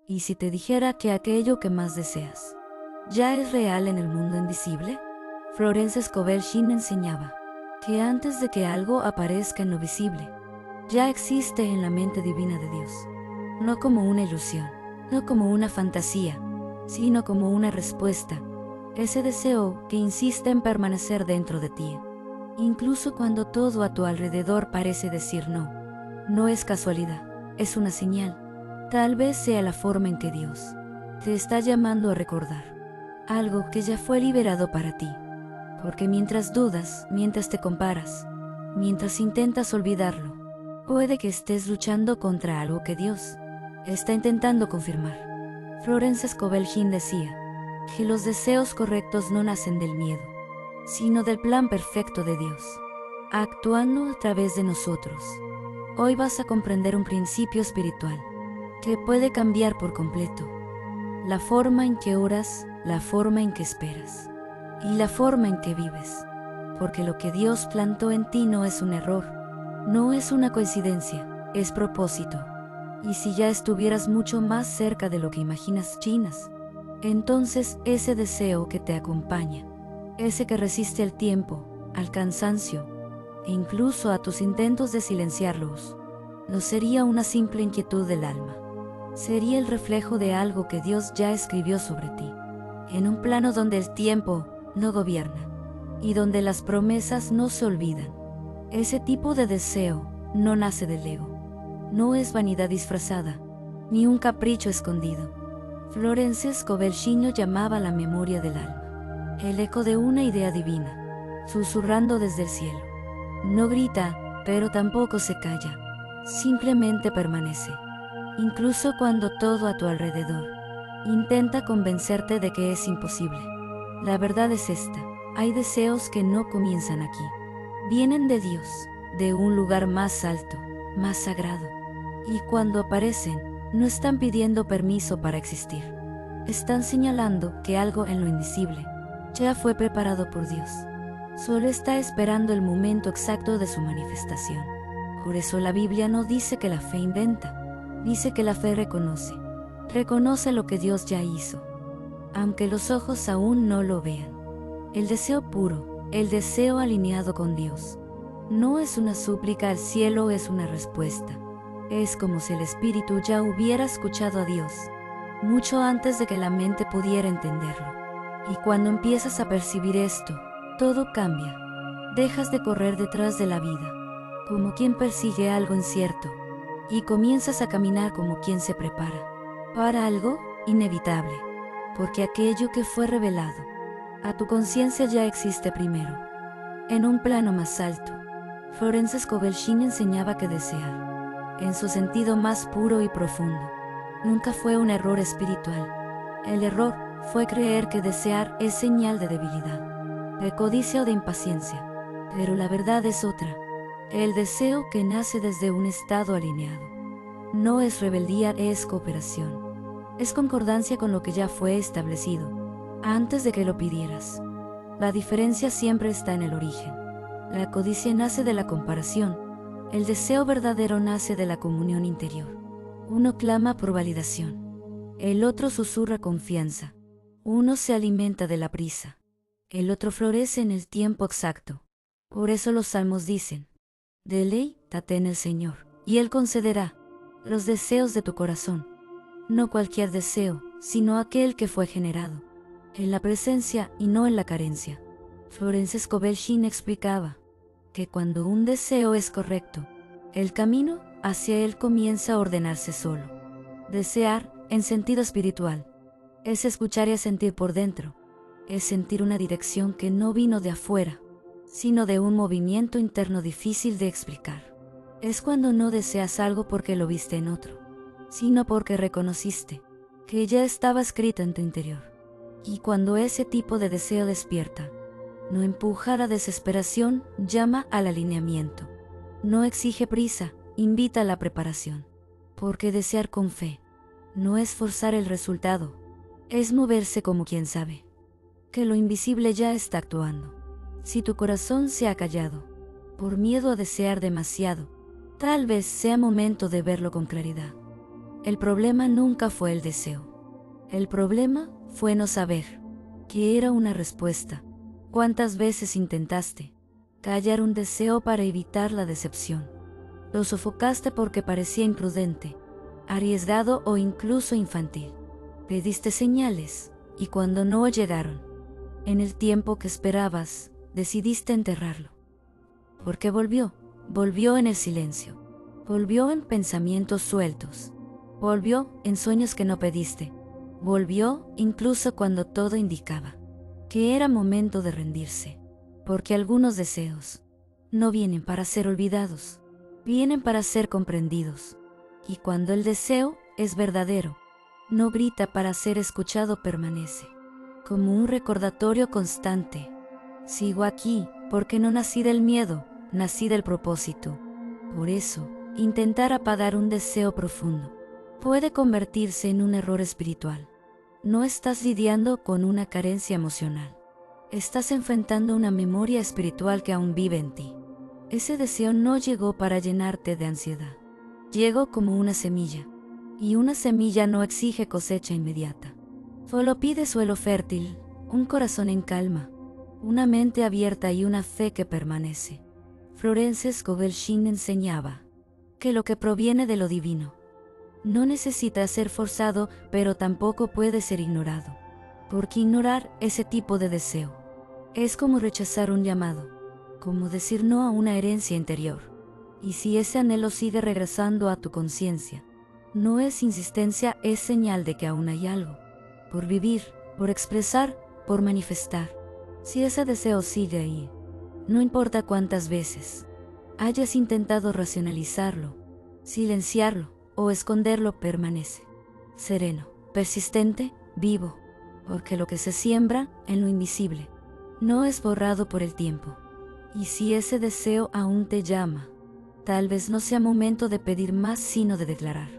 ¿Y si te dijera que aquello que más deseas ya es real en el mundo invisible? Florence Scovel Shinn enseñaba que antes de que algo aparezca en lo visible, ya existe en la mente divina de Dios, no como una ilusión, no como una fantasía, sino como una respuesta, ese deseo que insiste en permanecer dentro de ti, incluso cuando todo a tu alrededor parece decir no. No es casualidad, es una señal. Tal vez sea la forma en que Dios te está llamando a recordar algo que ya fue liberado para ti. Porque mientras dudas, mientras te comparas, mientras intentas olvidarlo, puede que estés luchando contra algo que Dios está intentando confirmar. Florence Scovel Shinn decía que los deseos correctos no nacen del miedo, sino del plan perfecto de Dios, actuando a través de nosotros. Hoy vas a comprender un principio espiritual que puede cambiar por completo la forma en que oras, la forma en que esperas y la forma en que vives. Porque lo que Dios plantó en ti no es un error, no es una coincidencia, es propósito. Y si ya estuvieras mucho más cerca de lo que imaginas, chinas, entonces ese deseo que te acompaña, ese que resiste el tiempo, al cansancio e incluso a tus intentos de silenciarlos, no sería una simple inquietud del alma. Sería el reflejo de algo que Dios ya escribió sobre ti, en un plano donde el tiempo no gobierna y donde las promesas no se olvidan. Ese tipo de deseo no nace del ego, no es vanidad disfrazada, ni un capricho escondido. Florence Scovel Shinn lo llamaba la memoria del alma, el eco de una idea divina, susurrando desde el cielo. No grita, pero tampoco se calla, simplemente permanece. Incluso cuando todo a tu alrededor intenta convencerte de que es imposible. La verdad es esta: hay deseos que no comienzan aquí. Vienen de Dios, de un lugar más alto, más sagrado. Y cuando aparecen, no están pidiendo permiso para existir. Están señalando que algo en lo invisible ya fue preparado por Dios. Solo está esperando el momento exacto de su manifestación. Por eso la Biblia no dice que la fe inventa. Dice que la fe reconoce lo que Dios ya hizo, aunque los ojos aún no lo vean. El deseo puro, el deseo alineado con Dios, no es una súplica al cielo, es una respuesta. Es como si el espíritu ya hubiera escuchado a Dios, mucho antes de que la mente pudiera entenderlo. Y cuando empiezas a percibir esto, todo cambia. Dejas de correr detrás de la vida, como quien persigue algo incierto, y comienzas a caminar como quien se prepara para algo inevitable, porque aquello que fue revelado a tu conciencia ya existe primero, en un plano más alto. Florence Scovel Shinn enseñaba que desear, en su sentido más puro y profundo, nunca fue un error espiritual. El error fue creer que desear es señal de debilidad, de codicia o de impaciencia, pero la verdad es otra. El deseo que nace desde un estado alineado no es rebeldía, es cooperación. Es concordancia con lo que ya fue establecido, antes de que lo pidieras. La diferencia siempre está en el origen. La codicia nace de la comparación. El deseo verdadero nace de la comunión interior. Uno clama por validación. El otro susurra confianza. Uno se alimenta de la prisa. El otro florece en el tiempo exacto. Por eso los salmos dicen: deleítate en el Señor, y Él concederá los deseos de tu corazón. No cualquier deseo, sino aquel que fue generado en la presencia y no en la carencia. Florence Scovel Shinn explicaba que cuando un deseo es correcto, el camino hacia él comienza a ordenarse solo. Desear, en sentido espiritual, es escuchar y sentir por dentro. Es sentir una dirección que no vino de afuera, sino de un movimiento interno difícil de explicar. Es cuando no deseas algo porque lo viste en otro, sino porque reconociste que ya estaba escrito en tu interior. Y cuando ese tipo de deseo despierta, no empuja a la desesperación, llama al alineamiento. No exige prisa, invita a la preparación. Porque desear con fe no es forzar el resultado, es moverse como quien sabe que lo invisible ya está actuando. Si tu corazón se ha callado por miedo a desear demasiado, tal vez sea momento de verlo con claridad. El problema nunca fue el deseo. El problema fue no saber que era una respuesta. ¿Cuántas veces intentaste callar un deseo para evitar la decepción? Lo sofocaste porque parecía imprudente, arriesgado o incluso infantil. Pediste señales, y cuando no llegaron, en el tiempo que esperabas, decidiste enterrarlo. Porque volvió en el silencio, volvió en pensamientos sueltos, volvió en sueños que no pediste, volvió incluso cuando todo indicaba que era momento de rendirse. Porque algunos deseos no vienen para ser olvidados, vienen para ser comprendidos. Y cuando el deseo es verdadero, no grita para ser escuchado, permanece como un recordatorio constante. Sigo aquí porque no nací del miedo, nací del propósito. Por eso, intentar apagar un deseo profundo puede convertirse en un error espiritual. No estás lidiando con una carencia emocional. Estás enfrentando una memoria espiritual que aún vive en ti. Ese deseo no llegó para llenarte de ansiedad. Llegó como una semilla. Y una semilla no exige cosecha inmediata. Solo pide suelo fértil, un corazón en calma, una mente abierta y una fe que permanece. Florence Scovel Shinn enseñaba que lo que proviene de lo divino no necesita ser forzado, pero tampoco puede ser ignorado. Porque ignorar ese tipo de deseo es como rechazar un llamado, como decir no a una herencia interior. Y si ese anhelo sigue regresando a tu conciencia, no es insistencia, es señal de que aún hay algo por vivir, por expresar, por manifestar. Si ese deseo sigue ahí, no importa cuántas veces hayas intentado racionalizarlo, silenciarlo o esconderlo, permanece sereno, persistente, vivo, porque lo que se siembra en lo invisible no es borrado por el tiempo. Y si ese deseo aún te llama, tal vez no sea momento de pedir más, sino de declarar.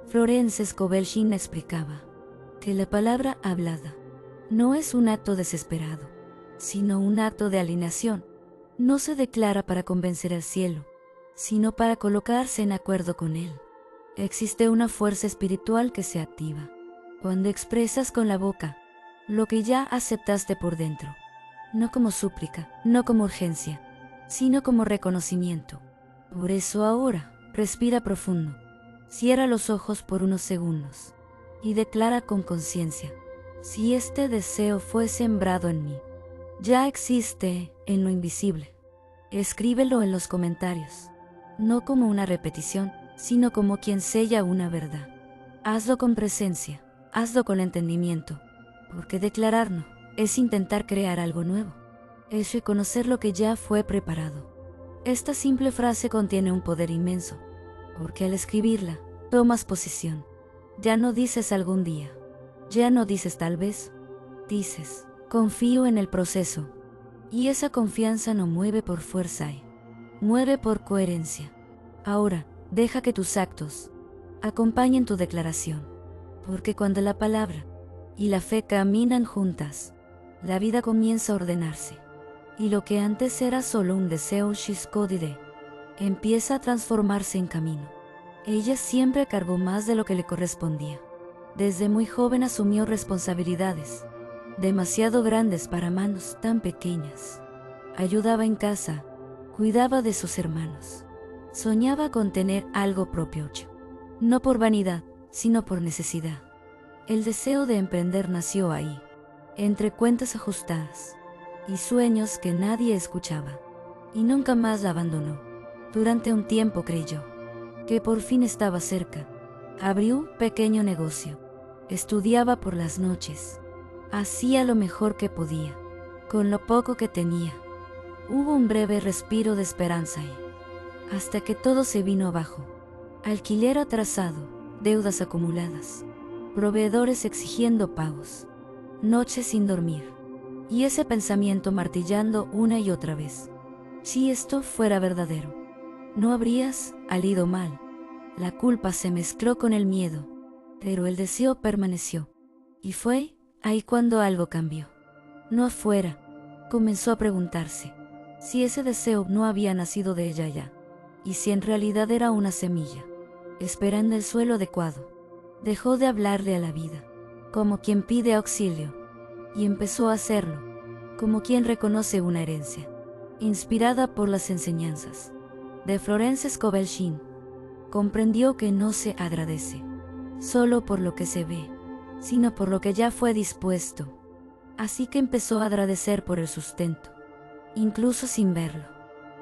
Florence Scovel Shinn explicaba que la palabra hablada no es un acto desesperado, sino un acto de alineación. No se declara para convencer al cielo, sino para colocarse en acuerdo con él. Existe una fuerza espiritual que se activa cuando expresas con la boca lo que ya aceptaste por dentro, no como súplica, no como urgencia, sino como reconocimiento. Por eso ahora, respira profundo, cierra los ojos por unos segundos y declara con conciencia: si este deseo fue sembrado en mí, ya existe en lo invisible. Escríbelo en los comentarios, no como una repetición, sino como quien sella una verdad. Hazlo con presencia, hazlo con entendimiento, porque declararlo es intentar crear algo nuevo, es reconocer lo que ya fue preparado. Esta simple frase contiene un poder inmenso, porque al escribirla, tomas posición. Ya no dices algún día, ya no dices tal vez, dices, confío en el proceso. Y esa confianza no mueve por fuerza, mueve por coherencia. Ahora, deja que tus actos acompañen tu declaración, porque cuando la palabra y la fe caminan juntas, la vida comienza a ordenarse. Y lo que antes era solo un deseo Shiskodide, empieza a transformarse en camino. Ella siempre cargó más de lo que le correspondía. Desde muy joven asumió responsabilidades demasiado grandes para manos tan pequeñas. Ayudaba en casa, cuidaba de sus hermanos. Soñaba con tener algo propio, no por vanidad, sino por necesidad. El deseo de emprender nació ahí, entre cuentas ajustadas y sueños que nadie escuchaba. Y nunca más la abandonó. Durante un tiempo creyó que por fin estaba cerca. Abrió un pequeño negocio, estudiaba por las noches, hacía lo mejor que podía, con lo poco que tenía. Hubo un breve respiro de esperanza ahí, hasta que todo se vino abajo. Alquiler atrasado, deudas acumuladas, proveedores exigiendo pagos, noches sin dormir, y ese pensamiento martillando una y otra vez: si esto fuera verdadero, no habrías ido mal. La culpa se mezcló con el miedo, pero el deseo permaneció. Y fue ahí cuando algo cambió. No afuera. Comenzó a preguntarse si ese deseo no había nacido de ella ya, y si en realidad era una semilla, esperando el suelo adecuado. Dejó de hablarle a la vida, como quien pide auxilio, y empezó a hacerlo, como quien reconoce una herencia, inspirada por las enseñanzas de Florence Scovel Shinn. Comprendió que no se agradece solo por lo que se ve, sino por lo que ya fue dispuesto. Así que empezó a agradecer por el sustento, incluso sin verlo.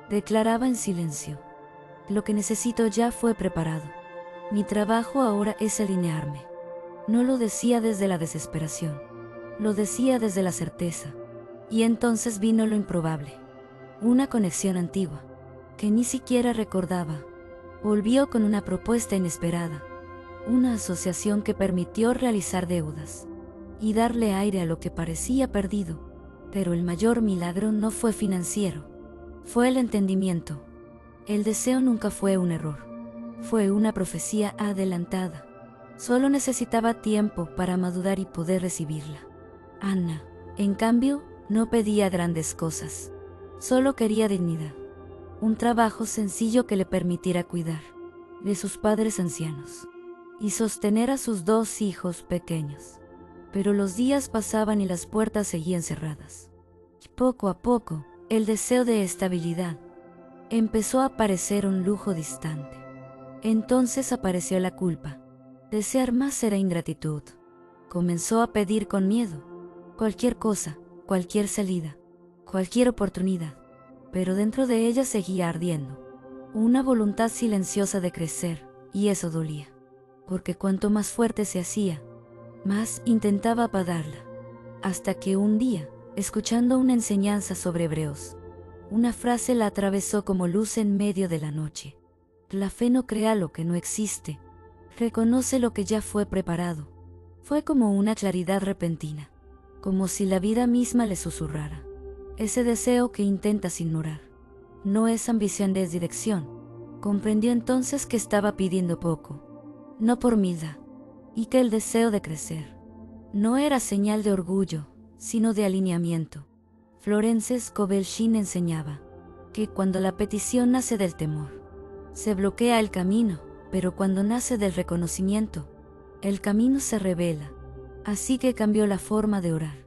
Declaraba en silencio: lo que necesito ya fue preparado. Mi trabajo ahora es alinearme. No lo decía desde la desesperación, lo decía desde la certeza. Y entonces vino lo improbable, una conexión antigua, que ni siquiera recordaba. Volvió con una propuesta inesperada, una asociación que permitió realizar deudas y darle aire a lo que parecía perdido. Pero el mayor milagro no fue financiero, fue el entendimiento. El deseo nunca fue un error, fue una profecía adelantada. Solo necesitaba tiempo para madurar y poder recibirla. Anna, en cambio, no pedía grandes cosas, solo quería dignidad, un trabajo sencillo que le permitiera cuidar de sus padres ancianos y sostener a sus 2 hijos pequeños. Pero los días pasaban y las puertas seguían cerradas. Y poco a poco, el deseo de estabilidad empezó a parecer un lujo distante. Entonces apareció la culpa. Desear más era ingratitud. Comenzó a pedir con miedo cualquier cosa, cualquier salida, cualquier oportunidad. Pero dentro de ella seguía ardiendo una voluntad silenciosa de crecer, y eso dolía, porque cuanto más fuerte se hacía, más intentaba apagarla. Hasta que un día, escuchando una enseñanza sobre Hebreos, una frase la atravesó como luz en medio de la noche. La fe no crea lo que no existe, reconoce lo que ya fue preparado. Fue como una claridad repentina, como si la vida misma le susurrara: ese deseo que intentas ignorar no es ambición, es dirección. Comprendió entonces que estaba pidiendo poco, no por humildad, y que el deseo de crecer no era señal de orgullo, sino de alineamiento. Florence Scovel Shinn enseñaba que cuando la petición nace del temor, se bloquea el camino, pero cuando nace del reconocimiento, el camino se revela. Así que cambió la forma de orar.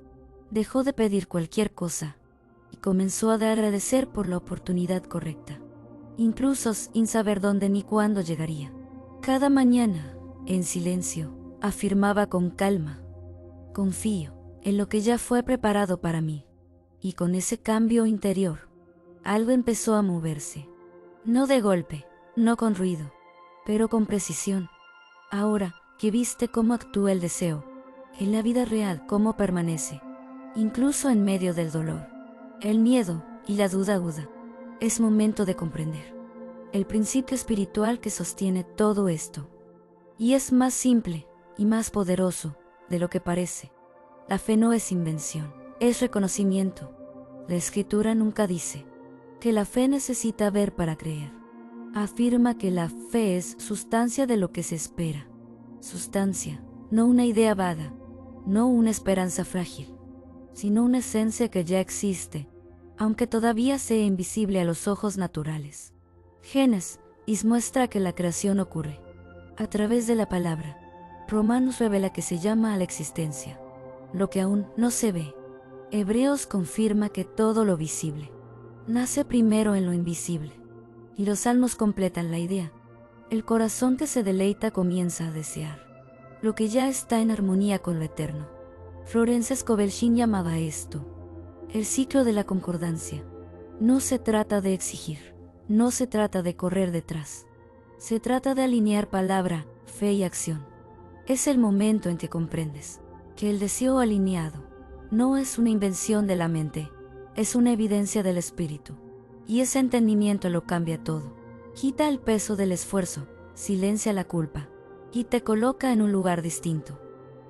Dejó de pedir cualquier cosa y comenzó a agradecer por la oportunidad correcta, incluso sin saber dónde ni cuándo llegaría. Cada mañana, en silencio, afirmaba con calma: confío en lo que ya fue preparado para mí. Y con ese cambio interior, algo empezó a moverse. No de golpe, no con ruido, pero con precisión. Ahora que viste cómo actúa el deseo, en la vida real cómo permanece, incluso en medio del dolor, el miedo y la duda aguda, es momento de comprender el principio espiritual que sostiene todo esto. Y es más simple y más poderoso de lo que parece. La fe no es invención, es reconocimiento. La Escritura nunca dice que la fe necesita ver para creer. Afirma que la fe es sustancia de lo que se espera. Sustancia, no una idea vaga, no una esperanza frágil, sino una esencia que ya existe, aunque todavía sea invisible a los ojos naturales. Génesis muestra que la creación ocurre a través de la palabra. Romanos revela que se llama a la existencia lo que aún no se ve. Hebreos confirma que todo lo visible nace primero en lo invisible. Y los salmos completan la idea. El corazón que se deleita comienza a desear lo que ya está en armonía con lo eterno. Florence Scovel Shinn llamaba esto el ciclo de la concordancia. No se trata de exigir, no se trata de correr detrás. Se trata de alinear palabra, fe y acción. Es el momento en que comprendes que el deseo alineado no es una invención de la mente, es una evidencia del espíritu. Y ese entendimiento lo cambia todo. Quita el peso del esfuerzo, silencia la culpa, y te coloca en un lugar distinto.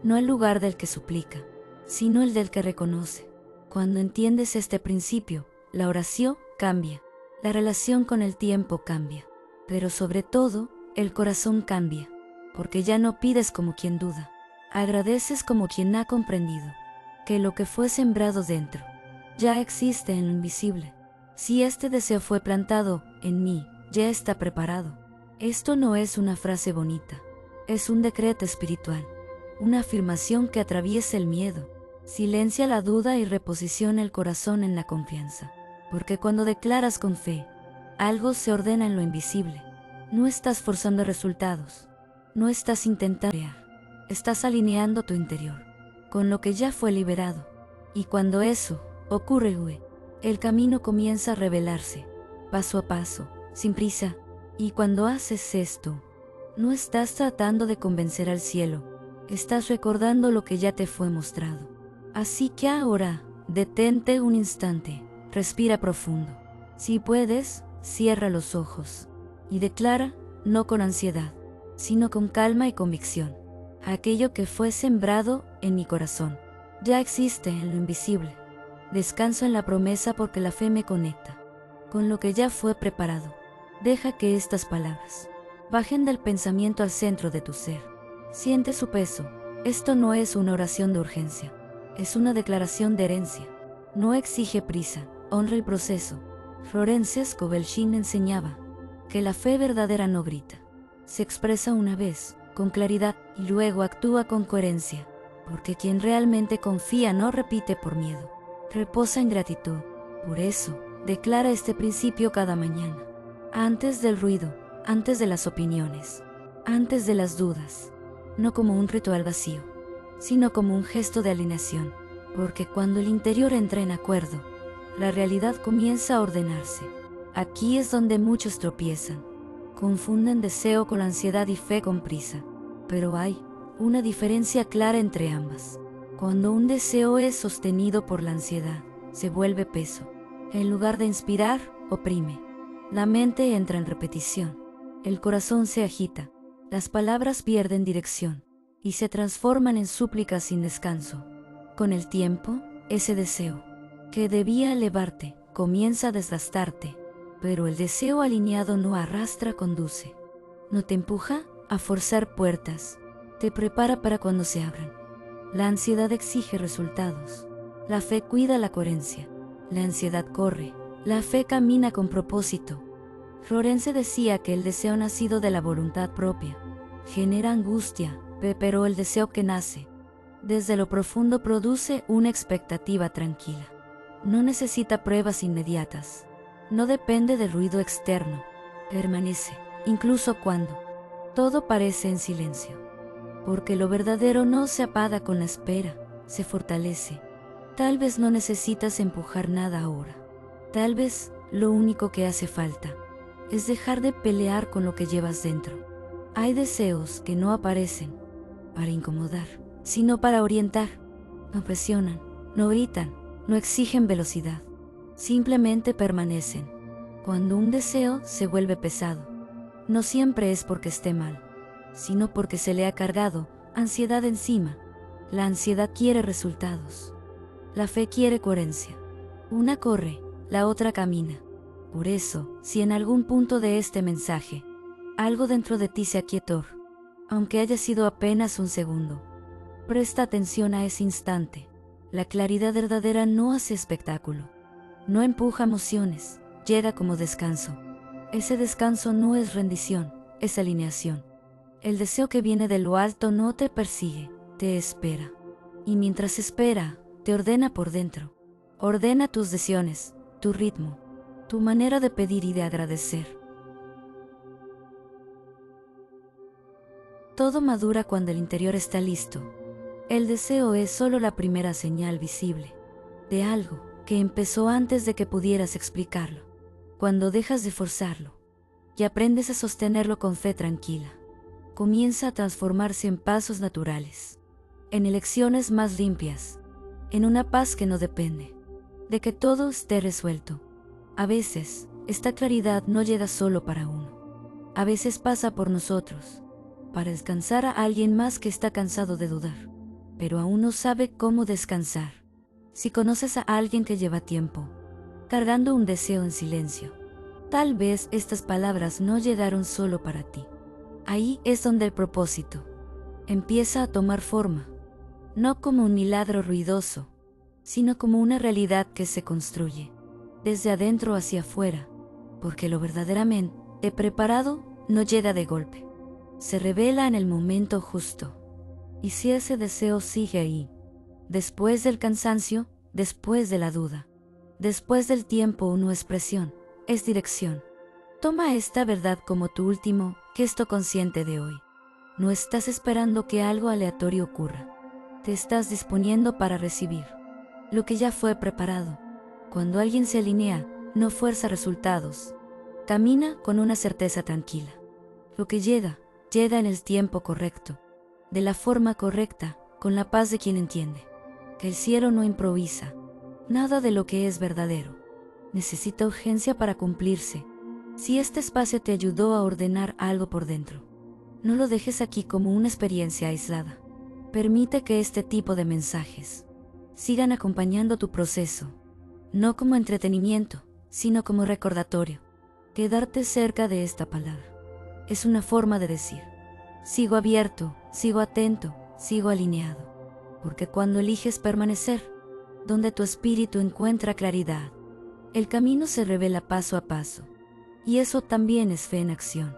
No el lugar del que suplica, sino el del que reconoce. Cuando entiendes este principio, la oración cambia, la relación con el tiempo cambia, pero sobre todo, el corazón cambia, porque ya no pides como quien duda, agradeces como quien ha comprendido que lo que fue sembrado dentro ya existe en lo invisible. Si este deseo fue plantado en mí, ya está preparado. Esto no es una frase bonita, Es un decreto espiritual, una afirmación que atraviesa el miedo, silencia la duda y reposiciona el corazón en la confianza. Porque cuando declaras con fe, algo se ordena en lo invisible. No estás forzando resultados, no estás intentando crear, estás alineando tu interior con lo que ya fue liberado. Y cuando eso ocurre, el camino comienza a revelarse, paso a paso, sin prisa. Y cuando haces esto, no estás tratando de convencer al cielo, estás recordando lo que ya te fue mostrado. Así que ahora, detente un instante, respira profundo. Si puedes, cierra los ojos y declara, no con ansiedad, sino con calma y convicción: aquello que fue sembrado en mi corazón ya existe en lo invisible. Descanso en la promesa porque la fe me conecta con lo que ya fue preparado. Deja que estas palabras bajen del pensamiento al centro de tu ser. Siente su peso. Esto no es una oración de urgencia, es una declaración de herencia. No exige prisa, honra el proceso. Florence Scovel Shinn enseñaba que la fe verdadera no grita. Se expresa una vez, con claridad, y luego actúa con coherencia. Porque quien realmente confía no repite por miedo, reposa en gratitud. Por eso, declara este principio cada mañana. Antes del ruido, antes de las opiniones, antes de las dudas. No como un ritual vacío, sino como un gesto de alineación. Porque cuando el interior entra en acuerdo, la realidad comienza a ordenarse. Aquí es donde muchos tropiezan. Confunden deseo con ansiedad y fe con prisa. Pero hay una diferencia clara entre ambas. Cuando un deseo es sostenido por la ansiedad, se vuelve peso. En lugar de inspirar, oprime. La mente entra en repetición. El corazón se agita. Las palabras pierden dirección y se transforman en súplicas sin descanso. Con el tiempo, ese deseo, que debía elevarte, comienza a desgastarte. Pero el deseo alineado no arrastra, conduce. No te empuja a forzar puertas, te prepara para cuando se abran. La ansiedad exige resultados. La fe cuida la coherencia. La ansiedad corre. La fe camina con propósito. Florence decía que el deseo nacido de la voluntad propia genera angustia, pero el deseo que nace desde lo profundo produce una expectativa tranquila. No necesita pruebas inmediatas. No depende del ruido externo. Permanece, incluso cuando todo parece en silencio. Porque lo verdadero no se apaga con la espera, se fortalece. Tal vez no necesitas empujar nada ahora. Tal vez lo único que hace falta es dejar de pelear con lo que llevas dentro. Hay deseos que no aparecen para incomodar, sino para orientar. No presionan, no gritan, no exigen velocidad. Simplemente permanecen. Cuando un deseo se vuelve pesado, no siempre es porque esté mal, sino porque se le ha cargado ansiedad encima. La ansiedad quiere resultados. La fe quiere coherencia. Una corre, la otra camina. Por eso, si en algún punto de este mensaje, algo dentro de ti se aquietó, aunque haya sido apenas un segundo, presta atención a ese instante. La claridad verdadera no hace espectáculo, no empuja emociones, llega como descanso. Ese descanso no es rendición, es alineación. El deseo que viene de lo alto no te persigue, te espera. Y mientras espera, te ordena por dentro. Ordena tus decisiones, tu ritmo, tu manera de pedir y de agradecer. Todo madura cuando el interior está listo. El deseo es solo la primera señal visible de algo que empezó antes de que pudieras explicarlo. Cuando dejas de forzarlo y aprendes a sostenerlo con fe tranquila, comienza a transformarse en pasos naturales, en elecciones más limpias, en una paz que no depende de que todo esté resuelto. A veces, esta claridad no llega solo para uno. A veces pasa por nosotros, para descansar a alguien más que está cansado de dudar, pero aún no sabe cómo descansar. Si conoces a alguien que lleva tiempo cargando un deseo en silencio, tal vez estas palabras no llegaron solo para ti. Ahí es donde el propósito empieza a tomar forma, no como un milagro ruidoso, sino como una realidad que se construye desde adentro hacia afuera, porque lo verdaderamente preparado no llega de golpe. se revela en el momento justo. Y si ese deseo sigue ahí, después del cansancio, después de la duda, después del tiempo, no es presión, es dirección. Toma esta verdad como tu último gesto consciente de hoy. No estás esperando que algo aleatorio ocurra. Te estás disponiendo para recibir lo que ya fue preparado. Cuando alguien se alinea, no fuerza resultados. Camina con una certeza tranquila. Lo que llega, llega en el tiempo correcto, de la forma correcta, con la paz de quien entiende que el cielo no improvisa. Nada de lo que es verdadero necesita urgencia para cumplirse. Si este espacio te ayudó a ordenar algo por dentro, no lo dejes aquí como una experiencia aislada. Permite que este tipo de mensajes sigan acompañando tu proceso, no como entretenimiento, sino como recordatorio. Quedarte cerca de esta palabra es una forma de decir: sigo abierto, sigo atento, sigo alineado. Porque cuando eliges permanecer donde tu espíritu encuentra claridad, el camino se revela paso a paso. Y eso también es fe en acción.